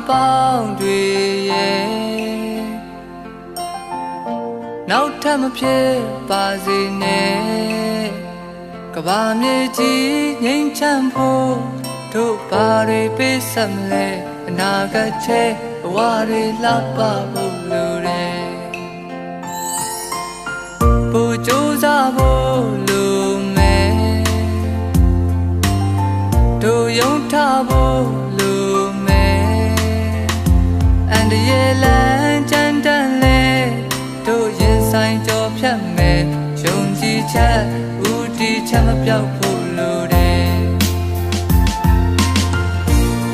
ပေါင်းတွေရဲ့နောက်ထပ်မဖြစ်ပါစေနဲ့ကဘာမြေကြီးငြိမ်းချမ်းဖို့တို့ဘာတွေပေးဆက်မလဲအနာဂတ်ချဲဘဝတွေလှပဖို့လိုတယ်ပူကြိုးစားဖို့လိုမယ်တို့ယုံထားဖို့လိုမယ်အန်တရဲ့လမ်းကြမ်းတမ်းလဲတို့ရင်ဆိုင်ကြောဖြတ်မယ်ယုံကြည်ချက်ဦးတည်ချက်မပြောက်ဖို့လိုတယ်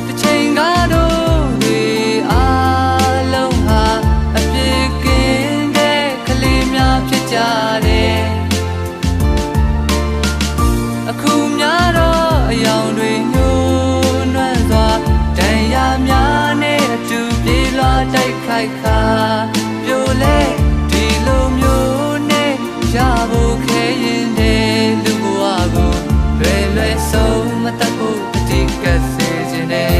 တစ်ချိန်ကတော့ဒီအားလုံးဟာအပြစ်ကင်းတဲ့ကလေးများဖြစ်ကြတယ်အခုများတော့အယောင်တွေညှိုးနွမ်းစွာတန်ရာများနဲ့အတူပြေးလွှားတိုက်ခိုက်ခါပြိုလဲဒီလိုမျိုးနဲ့ရဖို့ခဲရင်တဲ့လူဘဝကိုလွယ်လွယ်ဆုံးမတတ်ဖို့အတိတ်ကစေခြင်းနဲ့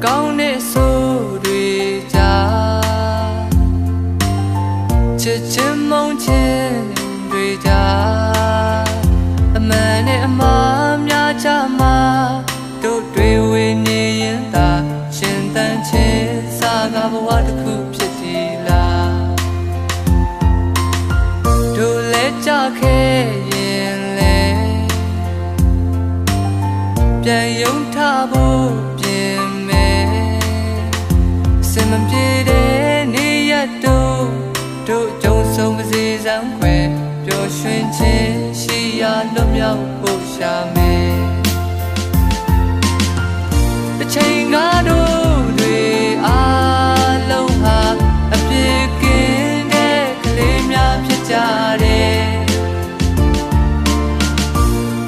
ကောင်းတဲ့ဆိုတွေကြာချစ်ချင်းမုန်းချင်းတွေကြာအမှန်နဲ့အမှားများချမှာတို့တွေဝေနေရင်သာရှင်သန်ချင်းစားကဘဝတစ်ခုဖြစ်ဒီလားတို့လဲကြခဲ့ရင်လဲပြန်ယုံထားဖို့စင်မပြေတဲ့နေရတို့ကြုံဆုံးပါစေစမ်းခွဲပျော်ရွှင်ခြင်းရှိရာလွတ်မြောက်ဖို့ရှာမယ်တစ်ချိန်ကတော့တွေအားလုံးဟာအပြစ်ကင်းတဲ့ကလေးများဖြစ်ကြတယ်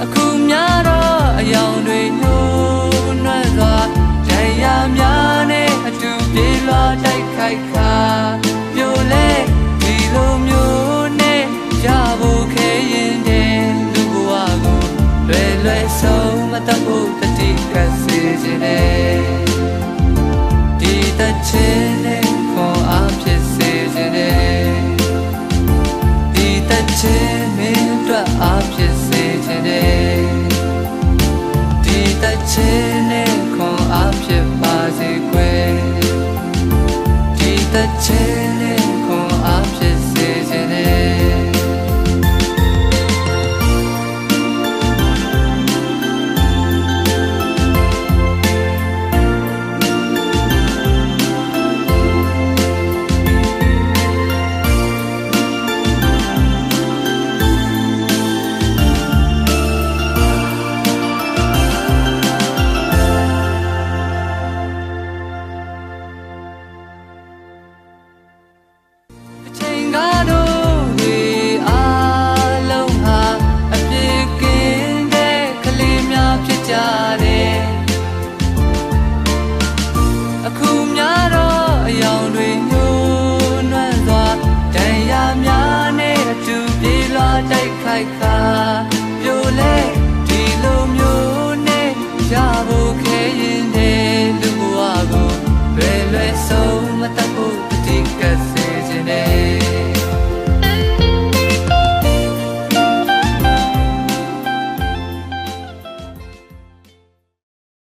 အခုများတော့အယောင်တွေညှိုးနွမ်းစွာဒဏ်ရာများနဲ့အတူပြေးလွှားတိုက်ခိုက်ခါပြိုလဲဒီလိုမျိုးနဲ့ရဖို့ခဲရင်တဲ့လူဘဝကိုလွယ်လွယ်ဆုံးမတတ်ဖို့တတိကစေခြင်းနဲ့ဒီတချင်းနဲ့ခေါ်အားဖြစ်စေခြင်းနဲ့ဒီတချင်း